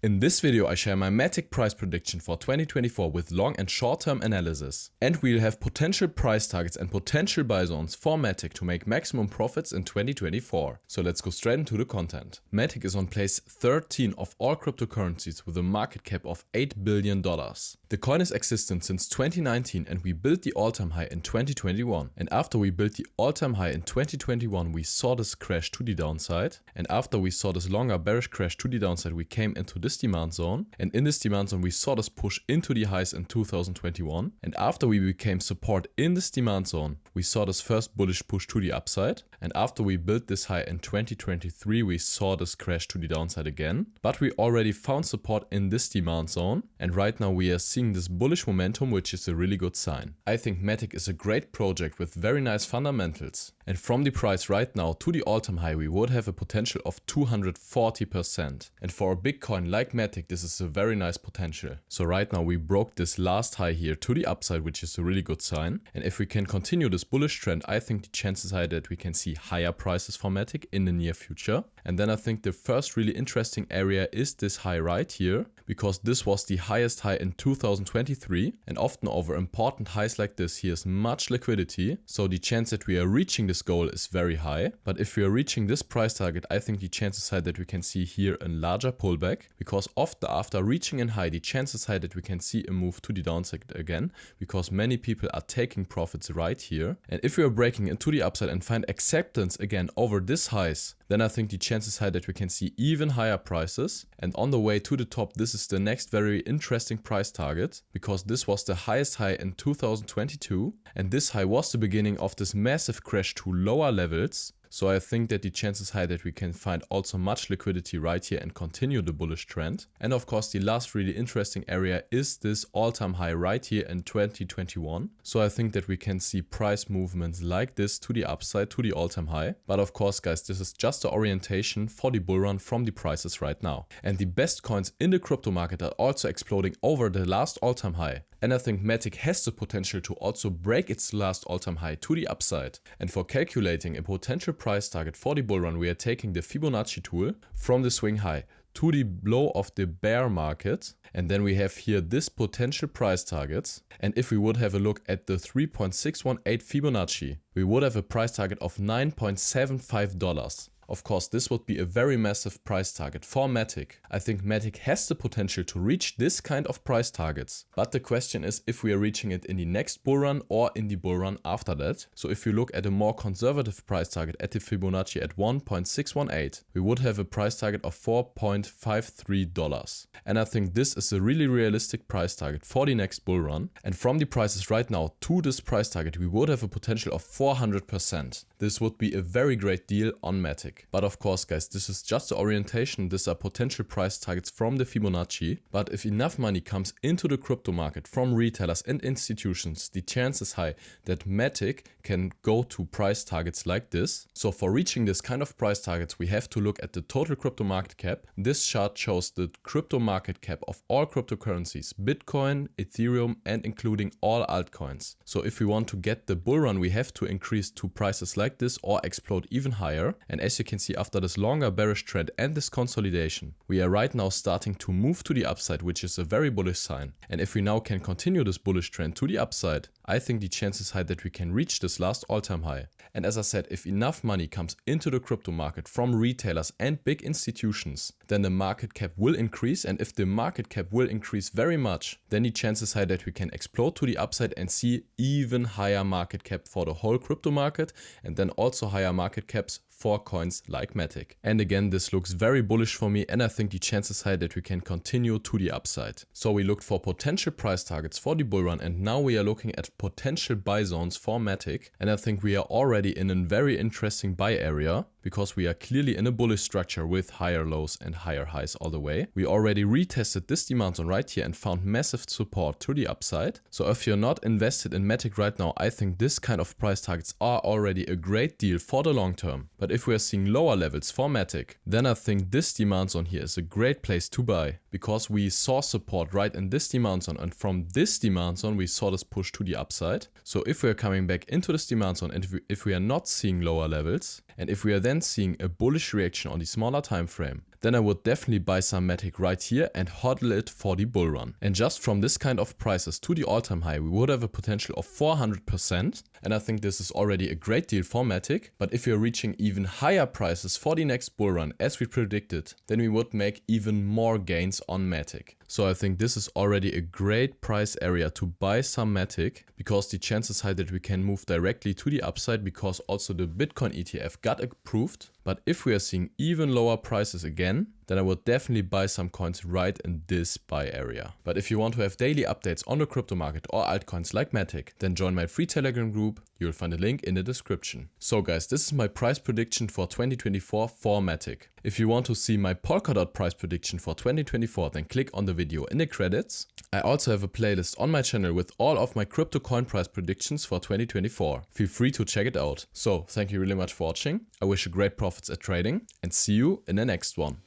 In this video I share my Matic price prediction for 2024 with long and short term analysis. And we'll have potential price targets and potential buy zones for Matic to make maximum profits in 2024. So let's go straight into the content. Matic is on place 13 of all cryptocurrencies with a market cap of $8 billion. The coin is existent since 2019 and we built the all-time high in 2021. And after we built the all-time high in 2021 we saw this crash to the downside. And after we saw this longer bearish crash to the downside we came into this demand zone, and in this demand zone we saw this push into the highs in 2021, and after we became support in this demand zone we saw this first bullish push to the upside, and after we built this high in 2023 we saw this crash to the downside again, but we already found support in this demand zone, and right now we are seeing this bullish momentum, which is a really good sign. I think Matic is a great project with very nice fundamentals, and from the price right now to the all-time high we would have a potential of 240%, and for a big coin like Matic this is a very nice potential. So right now we broke this last high here to the upside, which is a really good sign, and if we can continue this bullish trend I think the chances are that we can see higher prices for Matic in the near future. And then I think the first really interesting area is this high right here, because this was the highest high in 2023, and often over important highs like this here's much liquidity, so the chance that we are reaching this goal is very high. But if we are reaching this price target I think the chances are that we can see here a larger pullback, because often after reaching a high the chances are that we can see a move to the downside again, because many people are taking profits right here. And if we are breaking into the upside and find acceptance again over this highs, then I think the chances high that we can see even higher prices. And on the way to the top this is the next very interesting price target, because this was the highest high in 2022 and this high was the beginning of this massive crash to lower levels. So I think that the chances high that we can find also much liquidity right here and continue the bullish trend. And of course the last really interesting area is this all-time high right here in 2021. So I think that we can see price movements like this to the upside to the all-time high. But of course guys, this is just the orientation for the bull run from the prices right now. And the best coins in the crypto market are also exploding over the last all-time high. And I think Matic has the potential to also break its last all-time high to the upside. And for calculating a potential price target for the bull run we are taking the Fibonacci tool from the swing high to the low of the bear market, and then we have here this potential price targets. And if we would have a look at the 3.618 Fibonacci, we would have a price target of $9.75. Of course, this would be a very massive price target for Matic. I think Matic has the potential to reach this kind of price targets. But the question is if we are reaching it in the next bull run or in the bull run after that. So if you look at a more conservative price target at the Fibonacci at 1.618, we would have a price target of $4.53. And I think this is a really realistic price target for the next bull run. And from the prices right now to this price target, we would have a potential of 400%. This would be a very great deal on Matic. But of course guys, this is just the orientation, these are potential price targets from the Fibonacci. But if enough money comes into the crypto market from retailers and institutions, the chance is high that Matic can go to price targets like this. So for reaching this kind of price targets we have to look at the total crypto market cap. This chart shows the crypto market cap of all cryptocurrencies, Bitcoin, Ethereum and including all altcoins. So if we want to get the bull run we have to increase to prices like this or explode even higher. And as you can see, after this longer bearish trend and this consolidation, we are right now starting to move to the upside, which is a very bullish sign. And if we now can continue this bullish trend to the upside, I think the chances high that we can reach this last all-time high. And as I said, if enough money comes into the crypto market from retailers and big institutions, then the market cap will increase. And if the market cap will increase very much, then the chances high that we can explode to the upside and see even higher market cap for the whole crypto market, and then also higher market caps for coins like Matic. And again, this looks very bullish for me, and I think the chances high that we can continue to the upside. So we looked for potential price targets for the bull run, and now we are looking at potential buy zones for Matic. And I think we are already in a very interesting buy area, because we are clearly in a bullish structure with higher lows and higher highs all the way. We already retested this demand zone right here and found massive support to the upside. So if you're not invested in Matic right now, I think this kind of price targets are already a great deal for the long term. But if we are seeing lower levels for Matic, then I think this demand zone here is a great place to buy, because we saw support right in this demand zone, and from this demand zone we saw this push to the upside. So if we are coming back into this demand zone and if we are not seeing lower levels, and if we are then seeing a bullish reaction on the smaller time frame, then I would definitely buy some Matic right here and hodl it for the bull run. And just from this kind of prices to the all-time high, we would have a potential of 400%. And I think this is already a great deal for Matic. But if we are reaching even higher prices for the next bull run as we predicted, then we would make even more gains on Matic. So I think this is already a great price area to buy some Matic, because the chances high that we can move directly to the upside, because also the Bitcoin ETF got approved. But if we are seeing even lower prices again, then I would definitely buy some coins right in this buy area. But if you want to have daily updates on the crypto market or altcoins like Matic, then join my free Telegram group. You'll find a link in the description. So guys, this is my price prediction for 2024 for Matic. If you want to see my Polkadot price prediction for 2024, then click on the video in the credits. I also have a playlist on my channel with all of my crypto coin price predictions for 2024. Feel free to check it out. So thank you really much for watching. I wish you great profits at trading and see you in the next one.